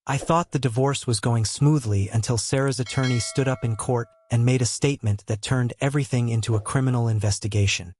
I thought the divorce was going smoothly until Sarah's attorney stood up in court and made a statement that turned everything into a criminal investigation.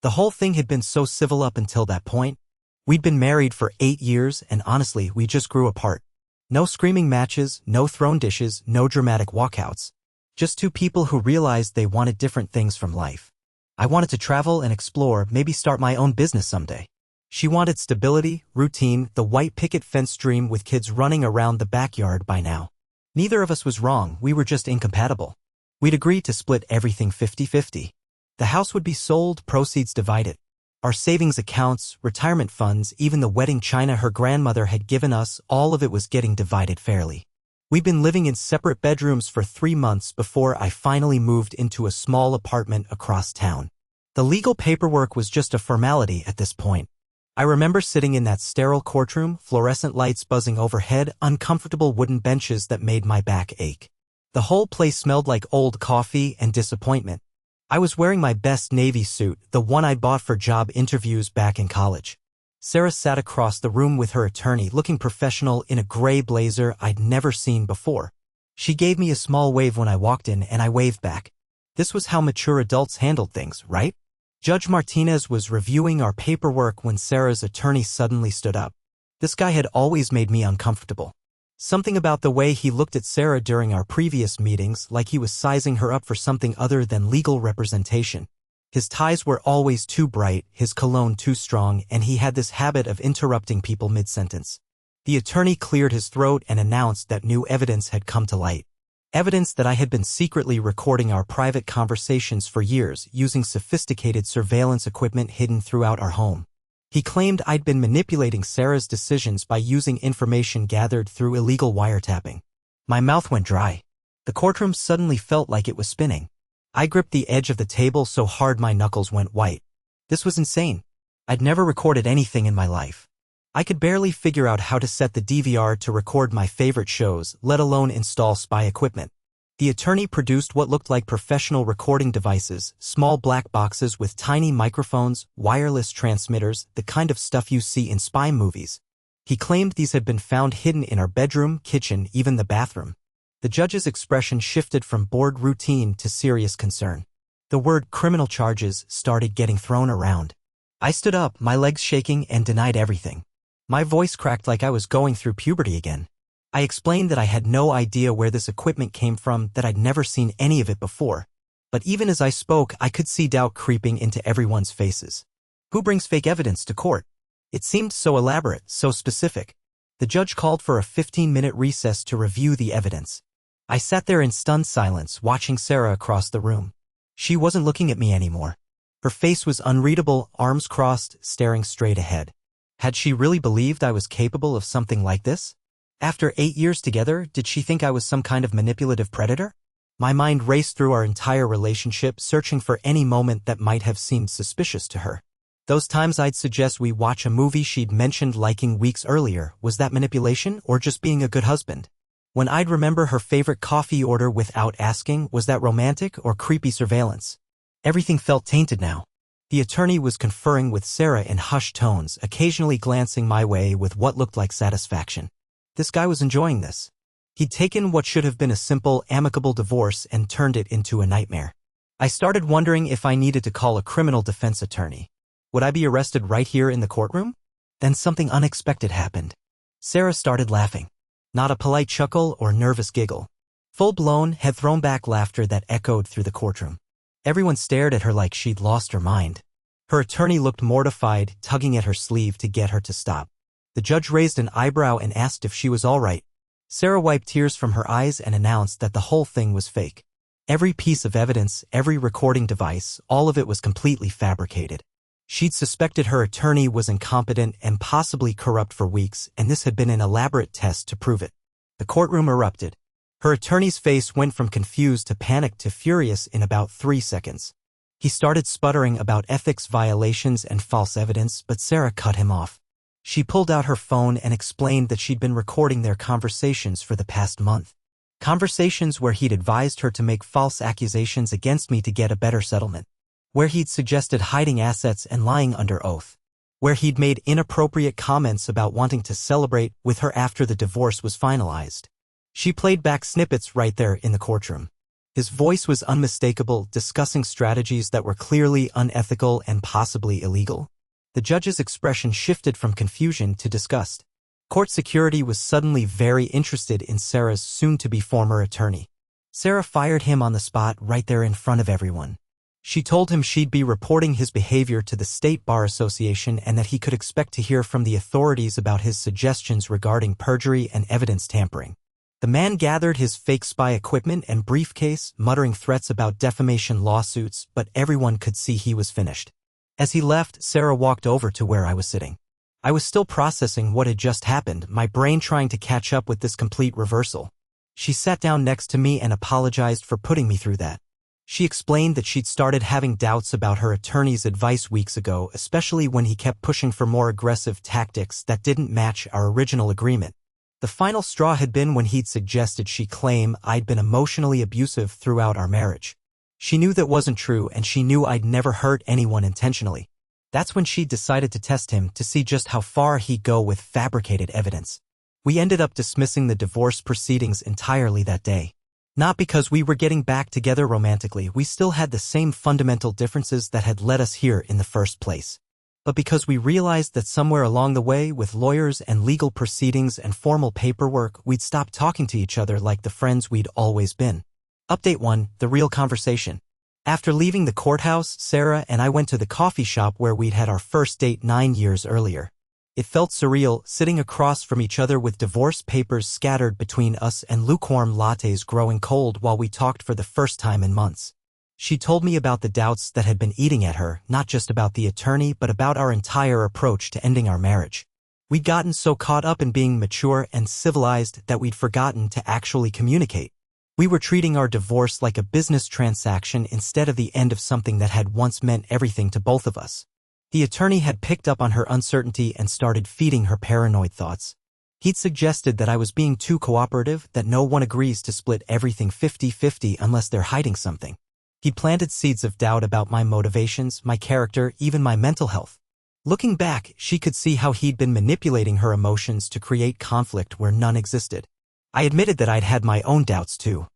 The whole thing had been so civil up until that point. We'd been married for 8 years and honestly, we just grew apart. No screaming matches, no thrown dishes, no dramatic walkouts. Just two people who realized they wanted different things from life. I wanted to travel and explore, maybe start my own business someday. She wanted stability, routine, the white picket fence dream with kids running around the backyard by now. Neither of us was wrong, we were just incompatible. We'd agreed to split everything 50-50. The house would be sold, proceeds divided. Our savings accounts, retirement funds, even the wedding china her grandmother had given us, all of it was getting divided fairly. We'd been living in separate bedrooms for 3 months before I finally moved into a small apartment across town. The legal paperwork was just a formality at this point. I remember sitting in that sterile courtroom, fluorescent lights buzzing overhead, uncomfortable wooden benches that made my back ache. The whole place smelled like old coffee and disappointment. I was wearing my best navy suit, the one I'd bought for job interviews back in college. Sarah sat across the room with her attorney, looking professional in a gray blazer I'd never seen before. She gave me a small wave when I walked in and I waved back. This was how mature adults handled things, right? Judge Martinez was reviewing our paperwork when Sarah's attorney suddenly stood up. This guy had always made me uncomfortable. Something about the way he looked at Sarah during our previous meetings, like he was sizing her up for something other than legal representation. His ties were always too bright, his cologne too strong, and he had this habit of interrupting people mid-sentence. The attorney cleared his throat and announced that new evidence had come to light. Evidence that I had been secretly recording our private conversations for years using sophisticated surveillance equipment hidden throughout our home. He claimed I'd been manipulating Sarah's decisions by using information gathered through illegal wiretapping. My mouth went dry. The courtroom suddenly felt like it was spinning. I gripped the edge of the table so hard my knuckles went white. This was insane. I'd never recorded anything in my life. I could barely figure out how to set the DVR to record my favorite shows, let alone install spy equipment. The attorney produced what looked like professional recording devices, small black boxes with tiny microphones, wireless transmitters, the kind of stuff you see in spy movies. He claimed these had been found hidden in our bedroom, kitchen, even the bathroom. The judge's expression shifted from bored routine to serious concern. The word criminal charges started getting thrown around. I stood up, my legs shaking, and denied everything. My voice cracked like I was going through puberty again. I explained that I had no idea where this equipment came from, that I'd never seen any of it before. But even as I spoke, I could see doubt creeping into everyone's faces. Who brings fake evidence to court? It seemed so elaborate, so specific. The judge called for a 15-minute recess to review the evidence. I sat there in stunned silence, watching Sarah across the room. She wasn't looking at me anymore. Her face was unreadable, arms crossed, staring straight ahead. Had she really believed I was capable of something like this? After 8 years together, did she think I was some kind of manipulative predator? My mind raced through our entire relationship, searching for any moment that might have seemed suspicious to her. Those times I'd suggest we watch a movie she'd mentioned liking weeks earlier, was that manipulation or just being a good husband? When I'd remember her favorite coffee order without asking, was that romantic or creepy surveillance? Everything felt tainted now. The attorney was conferring with Sarah in hushed tones, occasionally glancing my way with what looked like satisfaction. This guy was enjoying this. He'd taken what should have been a simple, amicable divorce and turned it into a nightmare. I started wondering if I needed to call a criminal defense attorney. Would I be arrested right here in the courtroom? Then something unexpected happened. Sarah started laughing. Not a polite chuckle or nervous giggle. Full-blown, head-thrown-back laughter that echoed through the courtroom. Everyone stared at her like she'd lost her mind. Her attorney looked mortified, tugging at her sleeve to get her to stop. The judge raised an eyebrow and asked if she was all right. Sarah wiped tears from her eyes and announced that the whole thing was fake. Every piece of evidence, every recording device, all of it was completely fabricated. She'd suspected her attorney was incompetent and possibly corrupt for weeks, and this had been an elaborate test to prove it. The courtroom erupted. Her attorney's face went from confused to panicked to furious in about 3 seconds. He started sputtering about ethics violations and false evidence, but Sarah cut him off. She pulled out her phone and explained that she'd been recording their conversations for the past month. Conversations where he'd advised her to make false accusations against me to get a better settlement. Where he'd suggested hiding assets and lying under oath. where he'd made inappropriate comments about wanting to celebrate with her after the divorce was finalized. She played back snippets right there in the courtroom. His voice was unmistakable, discussing strategies that were clearly unethical and possibly illegal. The judge's expression shifted from confusion to disgust. Court security was suddenly very interested in Sarah's soon-to-be former attorney. Sarah fired him on the spot right there in front of everyone. She told him she'd be reporting his behavior to the State Bar Association and that he could expect to hear from the authorities about his suggestions regarding perjury and evidence tampering. The man gathered his fake spy equipment and briefcase, muttering threats about defamation lawsuits, but everyone could see he was finished. As he left, Sarah walked over to where I was sitting. I was still processing what had just happened, my brain trying to catch up with this complete reversal. She sat down next to me and apologized for putting me through that. She explained that she'd started having doubts about her attorney's advice weeks ago, especially when he kept pushing for more aggressive tactics that didn't match our original agreement. The final straw had been when he'd suggested she claim I'd been emotionally abusive throughout our marriage. She knew that wasn't true, and she knew I'd never hurt anyone intentionally. That's when she decided to test him to see just how far he'd go with fabricated evidence. We ended up dismissing the divorce proceedings entirely that day. Not because we were getting back together romantically, we still had the same fundamental differences that had led us here in the first place. But because we realized that somewhere along the way, with lawyers and legal proceedings and formal paperwork, we'd stopped talking to each other like the friends we'd always been. Update 1, the real conversation. After leaving the courthouse, Sarah and I went to the coffee shop where we'd had our first date 9 years earlier. It felt surreal, sitting across from each other with divorce papers scattered between us and lukewarm lattes growing cold while we talked for the first time in months. She told me about the doubts that had been eating at her, not just about the attorney but about our entire approach to ending our marriage. We'd gotten so caught up in being mature and civilized that we'd forgotten to actually communicate. We were treating our divorce like a business transaction instead of the end of something that had once meant everything to both of us. The attorney had picked up on her uncertainty and started feeding her paranoid thoughts. He'd suggested that I was being too cooperative, that no one agrees to split everything 50-50 unless they're hiding something. He'd planted seeds of doubt about my motivations, my character, even my mental health. Looking back, she could see how he'd been manipulating her emotions to create conflict where none existed. I admitted that I'd had my own doubts too.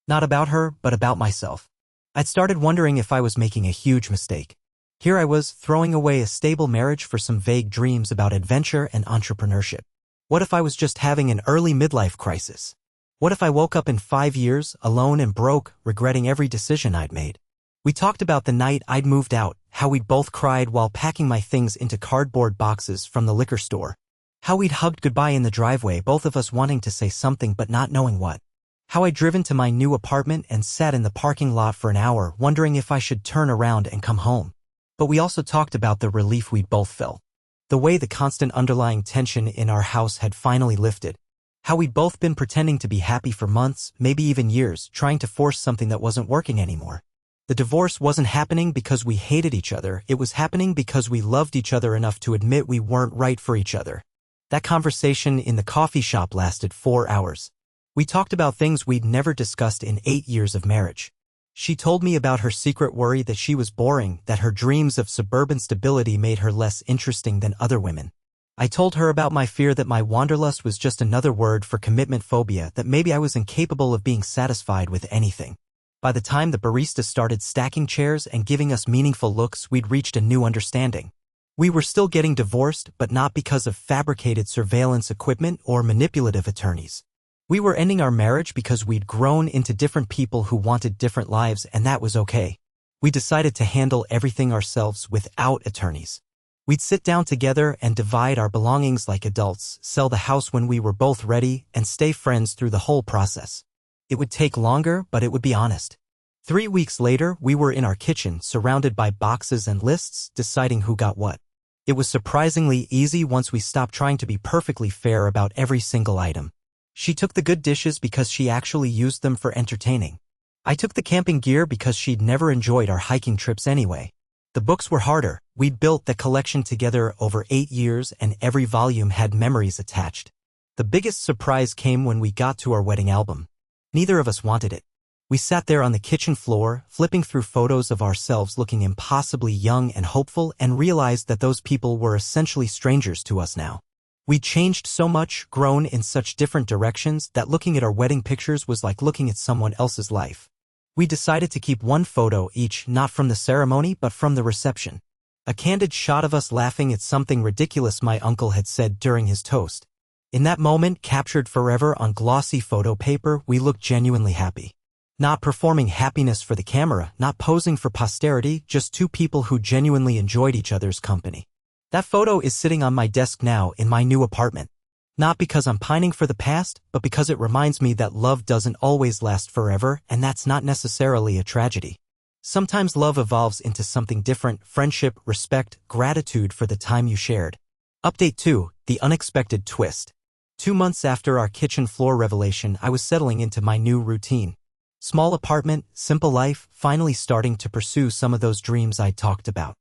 Not about her, but about myself. I'd started wondering if I was making a huge mistake. Here I was, throwing away a stable marriage for some vague dreams about adventure and entrepreneurship. What if I was just having an early midlife crisis? What if I woke up in 5 years, alone and broke, regretting every decision I'd made? We talked about the night I'd moved out, how we'd both cried while packing my things into cardboard boxes from the liquor store. How we'd hugged goodbye in the driveway, both of us wanting to say something but not knowing what. How I'd driven to my new apartment and sat in the parking lot for an hour, wondering if I should turn around and come home. But we also talked about the relief we'd both felt. The way the constant underlying tension in our house had finally lifted. How we'd both been pretending to be happy for months, maybe even years, trying to force something that wasn't working anymore. The divorce wasn't happening because we hated each other, it was happening because we loved each other enough to admit we weren't right for each other. That conversation in the coffee shop lasted 4 hours. We talked about things we'd never discussed in 8 years of marriage. She told me about her secret worry that she was boring, that her dreams of suburban stability made her less interesting than other women. I told her about my fear that my wanderlust was just another word for commitment phobia, that maybe I was incapable of being satisfied with anything. By the time the barista started stacking chairs and giving us meaningful looks, we'd reached a new understanding. We were still getting divorced, but not because of fabricated surveillance equipment or manipulative attorneys. We were ending our marriage because we'd grown into different people who wanted different lives, and that was okay. We decided to handle everything ourselves without attorneys. We'd sit down together and divide our belongings like adults, sell the house when we were both ready, and stay friends through the whole process. It would take longer, but it would be honest. 3 weeks later, we were in our kitchen, surrounded by boxes and lists, deciding who got what. It was surprisingly easy once we stopped trying to be perfectly fair about every single item. She took the good dishes because she actually used them for entertaining. I took the camping gear because she'd never enjoyed our hiking trips anyway. The books were harder. We'd built the collection together over 8 years, and every volume had memories attached. The biggest surprise came when we got to our wedding album. Neither of us wanted it. We sat there on the kitchen floor, flipping through photos of ourselves looking impossibly young and hopeful, and realized that those people were essentially strangers to us now. We'd changed so much, grown in such different directions, that looking at our wedding pictures was like looking at someone else's life. We decided to keep one photo each, not from the ceremony but from the reception. A candid shot of us laughing at something ridiculous my uncle had said during his toast. In that moment, captured forever on glossy photo paper, we looked genuinely happy. Not performing happiness for the camera, not posing for posterity, just two people who genuinely enjoyed each other's company. That photo is sitting on my desk now in my new apartment. Not because I'm pining for the past, but because it reminds me that love doesn't always last forever, and that's not necessarily a tragedy. Sometimes love evolves into something different: friendship, respect, gratitude for the time you shared. Update 2. The unexpected twist. 2 months after our kitchen floor revelation, I was settling into my new routine. Small apartment, simple life, finally starting to pursue some of those dreams I'd talked about.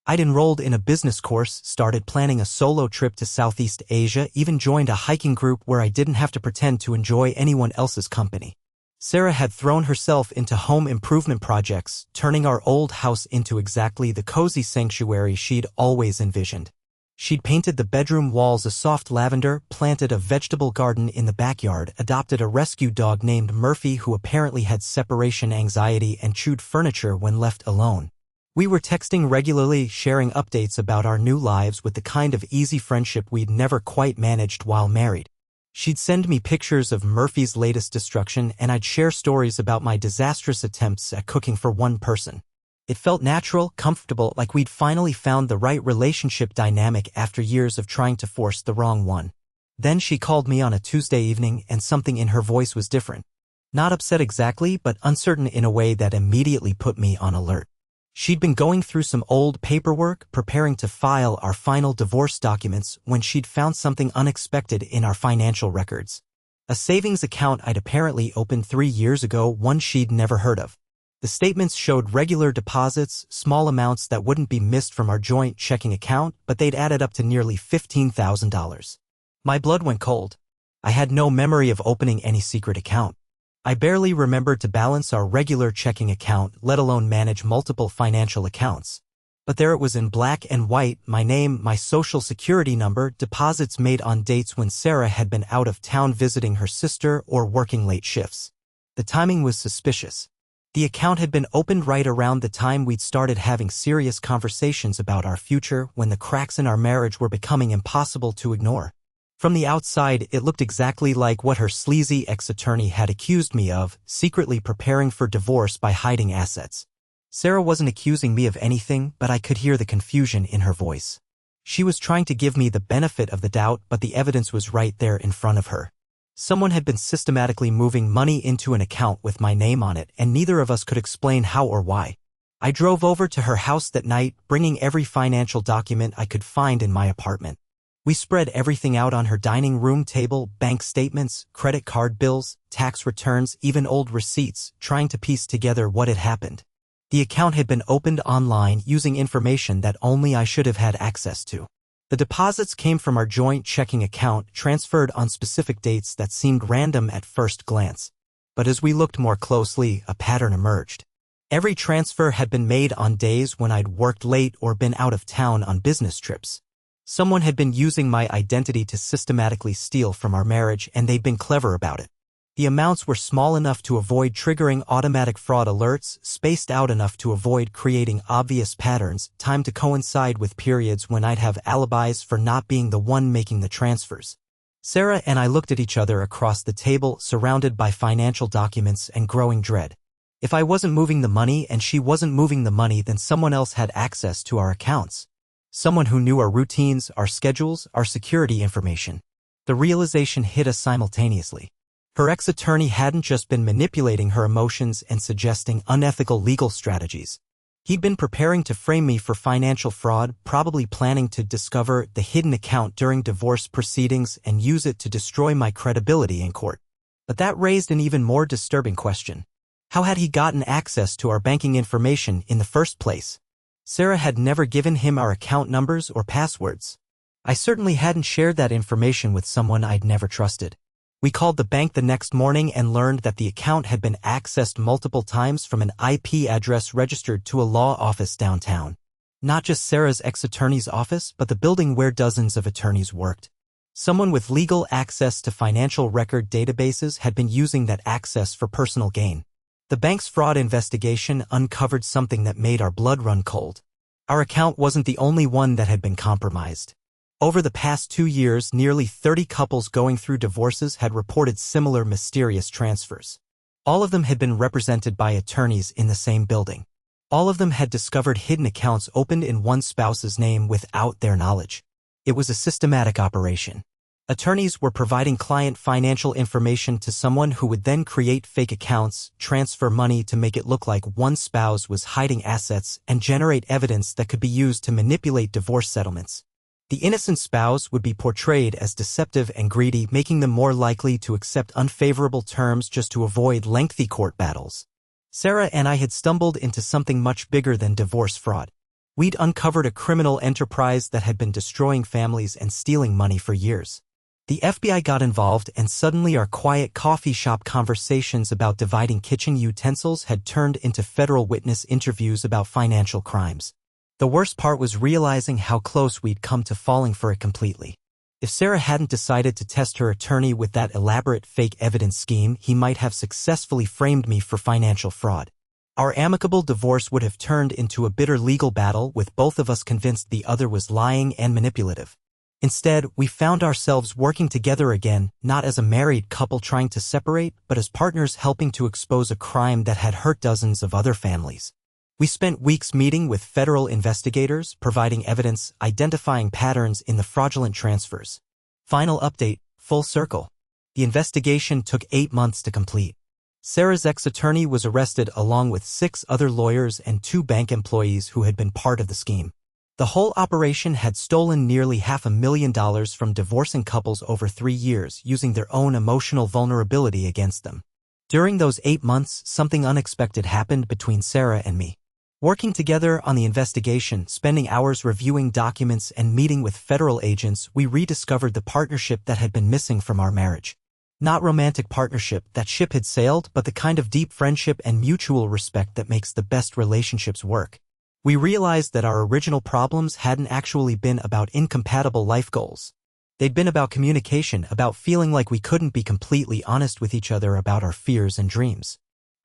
I'd enrolled in a business course, started planning a solo trip to Southeast Asia, even joined a hiking group where I didn't have to pretend to enjoy anyone else's company. Sarah had thrown herself into home improvement projects, turning our old house into exactly the cozy sanctuary she'd always envisioned. She'd painted the bedroom walls a soft lavender, planted a vegetable garden in the backyard, adopted a rescue dog named Murphy who apparently had separation anxiety and chewed furniture when left alone. We were texting regularly, sharing updates about our new lives with the kind of easy friendship we'd never quite managed while married. She'd send me pictures of Murphy's latest destruction, and I'd share stories about my disastrous attempts at cooking for one person. It felt natural, comfortable, like we'd finally found the right relationship dynamic after years of trying to force the wrong one. Then she called me on a Tuesday evening, and something in her voice was different. Not upset exactly, but uncertain in a way that immediately put me on alert. She'd been going through some old paperwork, preparing to file our final divorce documents, when she'd found something unexpected in our financial records. A savings account I'd apparently opened 3 years ago, one she'd never heard of. The statements showed regular deposits, small amounts that wouldn't be missed from our joint checking account, but they'd added up to nearly $15,000. My blood went cold. I had no memory of opening any secret account. I barely remembered to balance our regular checking account, let alone manage multiple financial accounts. But there it was in black and white: my name, my social security number, deposits made on dates when Sarah had been out of town visiting her sister or working late shifts. The timing was suspicious. The account had been opened right around the time we'd started having serious conversations about our future, when the cracks in our marriage were becoming impossible to ignore. From the outside, it looked exactly like what her sleazy ex-attorney had accused me of: secretly preparing for divorce by hiding assets. Sarah wasn't accusing me of anything, but I could hear the confusion in her voice. She was trying to give me the benefit of the doubt, but the evidence was right there in front of her. Someone had been systematically moving money into an account with my name on it, and neither of us could explain how or why. I drove over to her house that night, bringing every financial document I could find in my apartment. We spread everything out on her dining room table: bank statements, credit card bills, tax returns, even old receipts, trying to piece together what had happened. The account had been opened online using information that only I should have had access to. The deposits came from our joint checking account, transferred on specific dates that seemed random at first glance. But as we looked more closely, a pattern emerged. Every transfer had been made on days when I'd worked late or been out of town on business trips. Someone had been using my identity to systematically steal from our marriage, and they'd been clever about it. The amounts were small enough to avoid triggering automatic fraud alerts, spaced out enough to avoid creating obvious patterns, timed to coincide with periods when I'd have alibis for not being the one making the transfers. Sarah and I looked at each other across the table, surrounded by financial documents and growing dread. If I wasn't moving the money and she wasn't moving the money, then someone else had access to our accounts. Someone who knew our routines, our schedules, our security information. The realization hit us simultaneously. Her ex-attorney hadn't just been manipulating her emotions and suggesting unethical legal strategies. He'd been preparing to frame me for financial fraud, probably planning to discover the hidden account during divorce proceedings and use it to destroy my credibility in court. But that raised an even more disturbing question. How had he gotten access to our banking information in the first place? Sarah had never given him our account numbers or passwords. I certainly hadn't shared that information with someone I'd never trusted. We called the bank the next morning and learned that the account had been accessed multiple times from an IP address registered to a law office downtown. Not just Sarah's ex-attorney's office, but the building where dozens of attorneys worked. Someone with legal access to financial record databases had been using that access for personal gain. The bank's fraud investigation uncovered something that made our blood run cold. Our account wasn't the only one that had been compromised. Over the past 2 years, nearly 30 couples going through divorces had reported similar mysterious transfers. All of them had been represented by attorneys in the same building. All of them had discovered hidden accounts opened in one spouse's name without their knowledge. It was a systematic operation. Attorneys were providing client financial information to someone who would then create fake accounts, transfer money to make it look like one spouse was hiding assets, and generate evidence that could be used to manipulate divorce settlements. The innocent spouse would be portrayed as deceptive and greedy, making them more likely to accept unfavorable terms just to avoid lengthy court battles. Sarah and I had stumbled into something much bigger than divorce fraud. We'd uncovered a criminal enterprise that had been destroying families and stealing money for years. The FBI got involved, and suddenly our quiet coffee shop conversations about dividing kitchen utensils had turned into federal witness interviews about financial crimes. The worst part was realizing how close we'd come to falling for it completely. If Sarah hadn't decided to test her attorney with that elaborate fake evidence scheme, he might have successfully framed me for financial fraud. Our amicable divorce would have turned into a bitter legal battle, with both of us convinced the other was lying and manipulative. Instead, we found ourselves working together again, not as a married couple trying to separate, but as partners helping to expose a crime that had hurt dozens of other families. We spent weeks meeting with federal investigators, providing evidence, identifying patterns in the fraudulent transfers. Final update, full circle. The investigation took 8 months to complete. Sarah's ex-attorney was arrested along with 6 other lawyers and 2 bank employees who had been part of the scheme. The whole operation had stolen nearly $500,000 from divorcing couples over 3 years, using their own emotional vulnerability against them. During those 8 months, something unexpected happened between Sarah and me. Working together on the investigation, spending hours reviewing documents and meeting with federal agents, we rediscovered the partnership that had been missing from our marriage. Not romantic partnership, that ship had sailed, but the kind of deep friendship and mutual respect that makes the best relationships work. We realized that our original problems hadn't actually been about incompatible life goals. They'd been about communication, about feeling like we couldn't be completely honest with each other about our fears and dreams.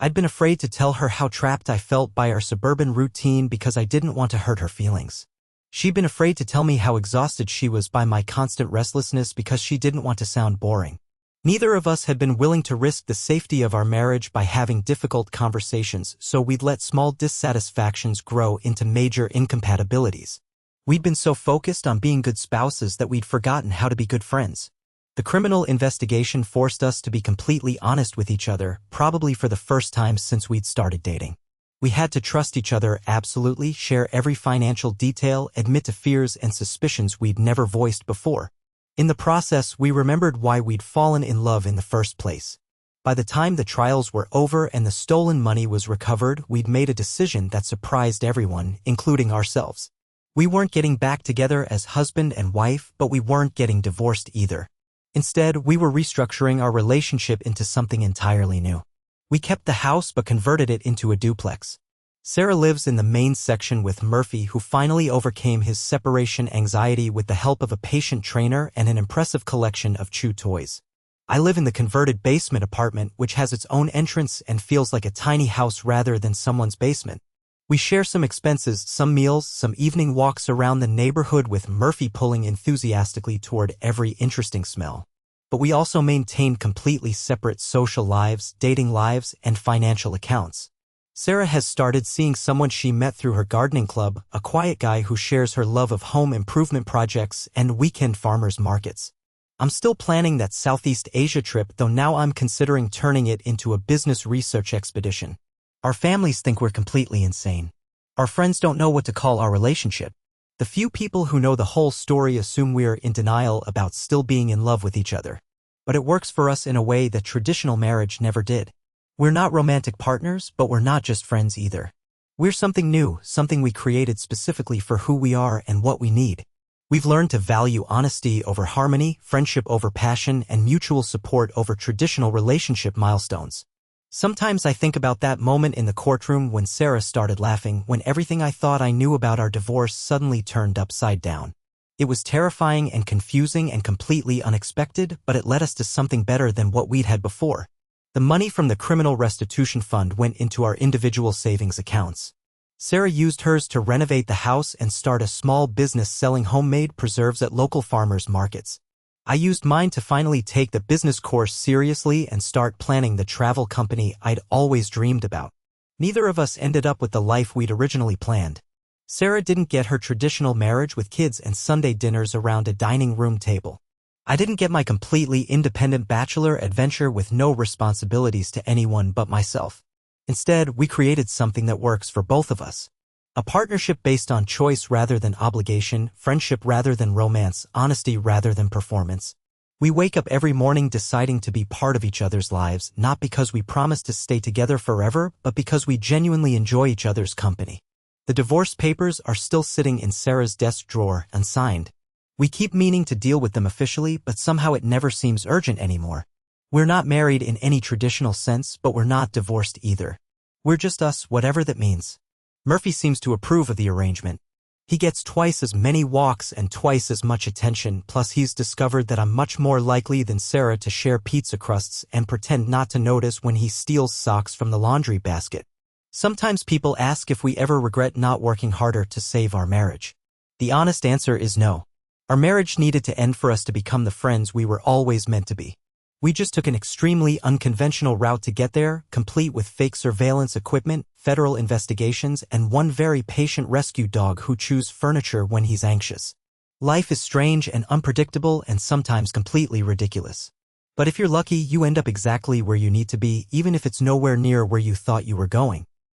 I'd been afraid to tell her how trapped I felt by our suburban routine because I didn't want to hurt her feelings. She'd been afraid to tell me how exhausted she was by my constant restlessness because she didn't want to sound boring. Neither of us had been willing to risk the safety of our marriage by having difficult conversations, so we'd let small dissatisfactions grow into major incompatibilities. We'd been so focused on being good spouses that we'd forgotten how to be good friends. The criminal investigation forced us to be completely honest with each other, probably for the first time since we'd started dating. We had to trust each other absolutely, share every financial detail, admit to fears and suspicions we'd never voiced before. In the process, we remembered why we'd fallen in love in the first place. By the time the trials were over and the stolen money was recovered, we'd made a decision that surprised everyone, including ourselves. We weren't getting back together as husband and wife, but we weren't getting divorced either. Instead, we were restructuring our relationship into something entirely new. We kept the house but converted it into a duplex. Sarah lives in the main section with Murphy, who finally overcame his separation anxiety with the help of a patient trainer and an impressive collection of chew toys. I live in the converted basement apartment, which has its own entrance and feels like a tiny house rather than someone's basement. We share some expenses, some meals, some evening walks around the neighborhood with Murphy pulling enthusiastically toward every interesting smell. But we also maintain completely separate social lives, dating lives, and financial accounts. Sarah has started seeing someone she met through her gardening club, a quiet guy who shares her love of home improvement projects and weekend farmers markets. I'm still planning that Southeast Asia trip, though now I'm considering turning it into a business research expedition. Our families think we're completely insane. Our friends don't know what to call our relationship. The few people who know the whole story assume we're in denial about still being in love with each other. But it works for us in a way that traditional marriage never did. We're not romantic partners, but we're not just friends either. We're something new, something we created specifically for who we are and what we need. We've learned to value honesty over harmony, friendship over passion, and mutual support over traditional relationship milestones. Sometimes I think about that moment in the courtroom when Sarah started laughing, when everything I thought I knew about our divorce suddenly turned upside down. It was terrifying and confusing and completely unexpected, but it led us to something better than what we'd had before. The money from the criminal restitution fund went into our individual savings accounts. Sarah used hers to renovate the house and start a small business selling homemade preserves at local farmers markets. I used mine to finally take the business course seriously and start planning the travel company I'd always dreamed about. Neither of us ended up with the life we'd originally planned. Sarah didn't get her traditional marriage with kids and Sunday dinners around a dining room table. I didn't get my completely independent bachelor adventure with no responsibilities to anyone but myself. Instead, we created something that works for both of us. A partnership based on choice rather than obligation, friendship rather than romance, honesty rather than performance. We wake up every morning deciding to be part of each other's lives, not because we promise to stay together forever, but because we genuinely enjoy each other's company. The divorce papers are still sitting in Sarah's desk drawer, unsigned. We keep meaning to deal with them officially, but somehow it never seems urgent anymore. We're not married in any traditional sense, but we're not divorced either. We're just us, whatever that means. Murphy seems to approve of the arrangement. He gets twice as many walks and twice as much attention, plus he's discovered that I'm much more likely than Sarah to share pizza crusts and pretend not to notice when he steals socks from the laundry basket. Sometimes people ask if we ever regret not working harder to save our marriage. The honest answer is no. Our marriage needed to end for us to become the friends we were always meant to be. We just took an extremely unconventional route to get there, complete with fake surveillance equipment, federal investigations, and one very patient rescue dog who chews furniture when he's anxious. Life is strange and unpredictable and sometimes completely ridiculous. But if you're lucky, you end up exactly where you need to be, even if it's nowhere near where you thought you were going.